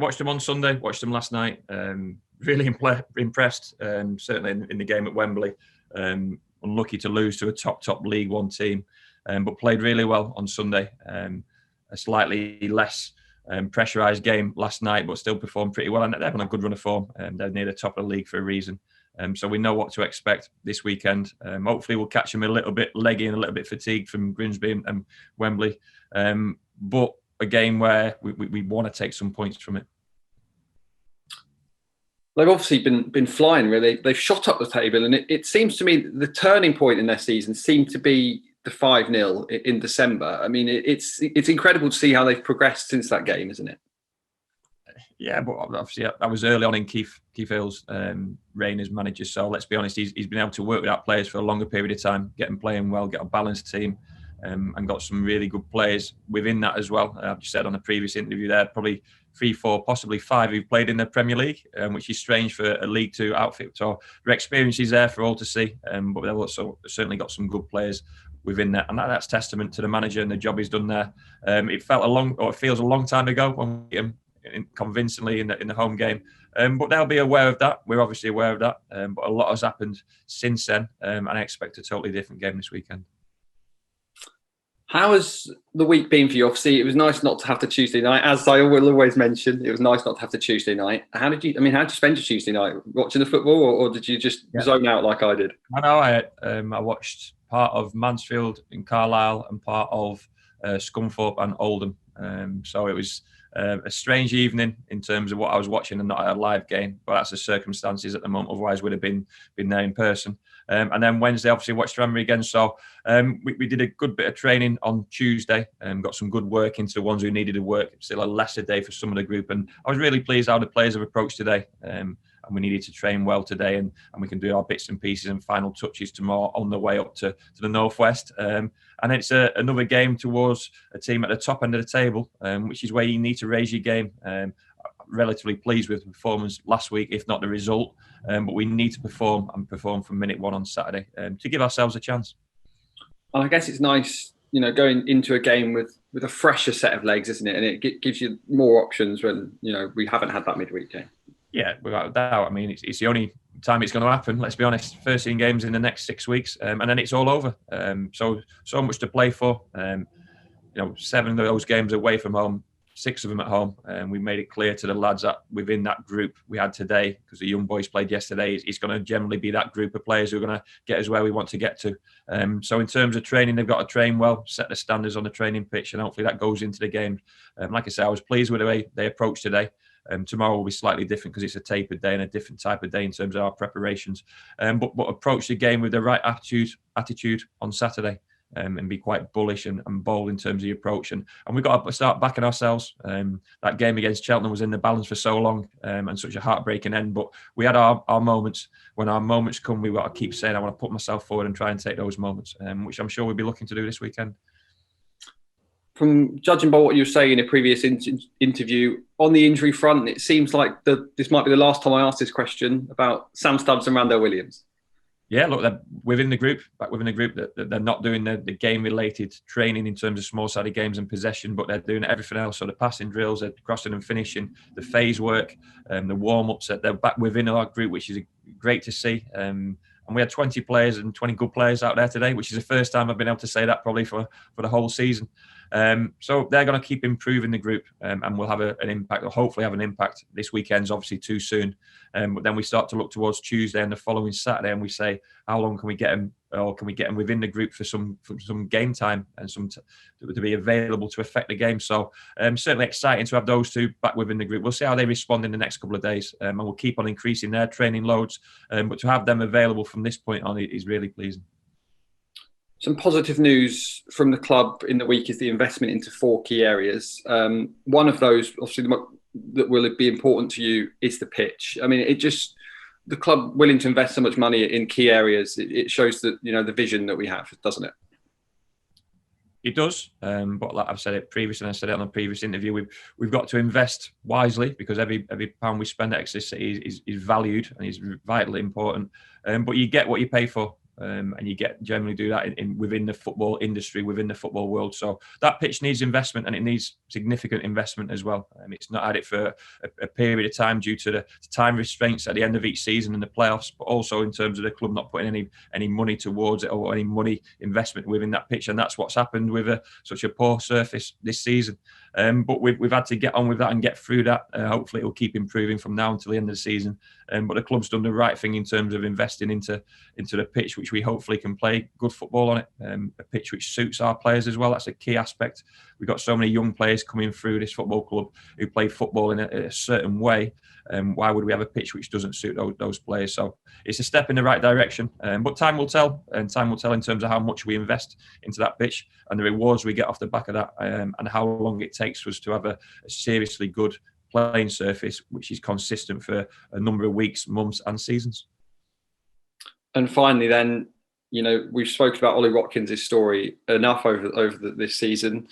watched them on Sunday. Watched them last night. Really impressed. Certainly in the game at Wembley. Unlucky to lose to a top League One team, but played really well on Sunday. A slightly less pressurised game last night, but still performed pretty well. And they're on a good run of form. They're near the top of the league for a reason. So we know what to expect this weekend. Hopefully we'll catch them a little bit leggy and a little bit fatigued from Grimsby and Wembley. But a game where we want to take some points from it. They've obviously been flying, really. They've shot up the table, and it seems to me the turning point in their season seemed to be the 5-0 in December. I mean, it's incredible to see how they've progressed since that game, isn't it? Yeah, but obviously that was early on in Keith Hill's reign as manager. So let's be honest, he's been able to work with our players for a longer period of time, get them playing well, get a balanced team, and got some really good players within that as well. I've just said on a previous interview there, probably 3, 4, possibly 5 who've played in the Premier League, which is strange for a League Two outfit. So their experience is there for all to see, but they've also certainly got some good players within that, and that's testament to the manager and the job he's done there. It feels a long time ago when we him convincingly in the home game, but they'll be aware of that. We're obviously aware of that, but a lot has happened since then, and I expect a totally different game this weekend. How has the week been for you? Obviously, it was nice not to have the Tuesday night. As I will always mention, it was nice not to have the Tuesday night. How did you spend your Tuesday night? Watching the football, or did you just zone out like I did? I watched part of Mansfield in Carlisle and part of Scunthorpe and Oldham. So it was a strange evening in terms of what I was watching and not a live game, but that's the circumstances at the moment. Otherwise, would have been there in person. And then Wednesday, obviously, watched Tranmere again. So we did a good bit of training on Tuesday and got some good work into the ones who needed to work. Still a lesser day for some of the group. And I was really pleased how the players have approached today. And we needed to train well today, and we can do our bits and pieces and final touches tomorrow on the way up to the Northwest. And it's another game towards a team at the top end of the table, which is where you need to raise your game. Relatively pleased with the performance last week, if not the result. But we need to perform from minute one on Saturday to give ourselves a chance. And I guess it's nice, going into a game with a fresher set of legs, isn't it? And it gives you more options when, we haven't had that midweek game. Yeah, without a doubt. I mean, it's the only time it's going to happen, let's be honest. 13 games in the next 6 weeks, and then it's all over. So much to play for. 7 of those games away from home, 6 of them at home. And we made it clear to the lads that within that group we had today, because the young boys played yesterday, it's going to generally be that group of players who are going to get us where we want to get to. So in terms of training, they've got to train well, set the standards on the training pitch, and hopefully that goes into the game. Like I said, I was pleased with the way they approached today. Tomorrow will be slightly different because it's a tapered day and a different type of day in terms of our preparations. But approach the game with the right attitude on Saturday, and be quite bullish and bold in terms of the approach. And we've got to start backing ourselves. That game against Cheltenham was in the balance for so long, and such a heartbreaking end. But we had our moments. When our moments come, we've got to keep saying, I want to put myself forward and try and take those moments, which I'm sure we'll be looking to do this weekend. From judging by what you were saying in a previous interview, on the injury front, it seems like this might be the last time I ask this question about Sam Stubbs and Randell Williams. Yeah, look, they're back within the group. They're not doing the game-related training in terms of small-sided games and possession, but they're doing everything else. So the passing drills, they're crossing and finishing, the phase work, the warm-ups. They're back within our group, which is great to see. And we had 20 players and 20 good players out there today, which is the first time I've been able to say that probably for the whole season. So they're going to keep improving the group, and we'll have an impact, or hopefully have an impact. This weekend's obviously too soon, but then we start to look towards Tuesday and the following Saturday, and we say, how long can we get them, or can we get them within the group for some game time and to be available to affect the game? So certainly exciting to have those two back within the group. We'll see how they respond in the next couple of days, and we'll keep on increasing their training loads. But to have them available from this point on is really pleasing. Some positive news from the club in the week is the investment into 4 key areas. One of those, obviously, that will be important to you is the pitch. I mean, the club willing to invest so much money in key areas, it shows that, the vision that we have, doesn't it? It does, but like I've said it previously, and I said it on a previous interview, we've got to invest wisely, because every pound we spend at Exeter City is valued and is vitally important. But you get what you pay for. and you generally do that within the football industry, within the football world. So that pitch needs investment, and it needs significant investment as well. It's not had it for a period of time due to the time restraints at the end of each season and the playoffs, but also in terms of the club not putting any money towards it or any money investment within that pitch, and that's what's happened with such a poor surface this season. But we've had to get on with that and get through that. Hopefully, it will keep improving from now until the end of the season. But the club's done the right thing in terms of investing into the pitch, which we hopefully can play good football on it. A pitch which suits our players as well. That's a key aspect. We've got so many young players coming through this football club who play football in a certain way. Why would we have a pitch which doesn't suit those players? So it's a step in the right direction. But time will tell, and time will tell in terms of how much we invest into that pitch and the rewards we get off the back of that, and how long it takes for us to have a seriously good playing surface which is consistent for a number of weeks, months and seasons. And finally then, we've spoken about Ollie Watkins' story enough over this season,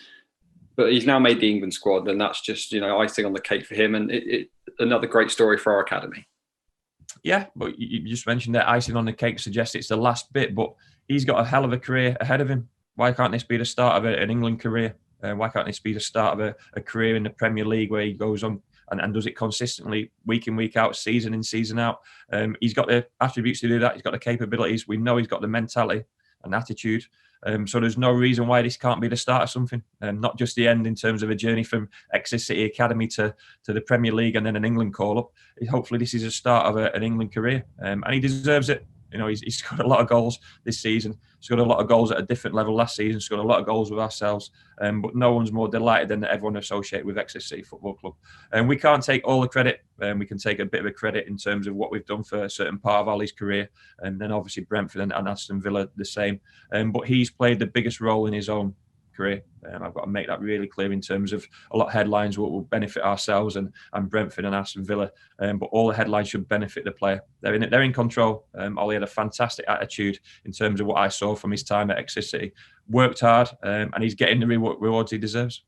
but he's now made the England squad, and that's just icing on the cake for him, and it another great story for our academy. Yeah, but you just mentioned that icing on the cake suggests it's the last bit, but he's got a hell of a career ahead of him. Why can't this be the start of an England career? Why can't this be the start of a career in the Premier League where he goes on and does it consistently, week in, week out, season in, season out? He's got the attributes to do that. He's got the capabilities. We know he's got the mentality and attitude. So there's no reason why this can't be the start of something, not just the end in terms of a journey from Exeter City Academy to the Premier League and then an England call-up. Hopefully this is a start of an England career, and he deserves it. He's scored a lot of goals this season. Scored a lot of goals at a different level last season. Scored a lot of goals with ourselves. But no one's more delighted than everyone associated with Exeter City Football Club. And we can't take all the credit. We can take a bit of a credit in terms of what we've done for a certain part of Ollie's career. And then obviously Brentford and Aston Villa the same. But he's played the biggest role in his own career. I've got to make that really clear in terms of a lot of headlines will benefit ourselves and Brentford and Aston Villa, but all the headlines should benefit the player. They're in control. Ollie had a fantastic attitude in terms of what I saw from his time at Exeter City. Worked hard, and he's getting the rewards he deserves.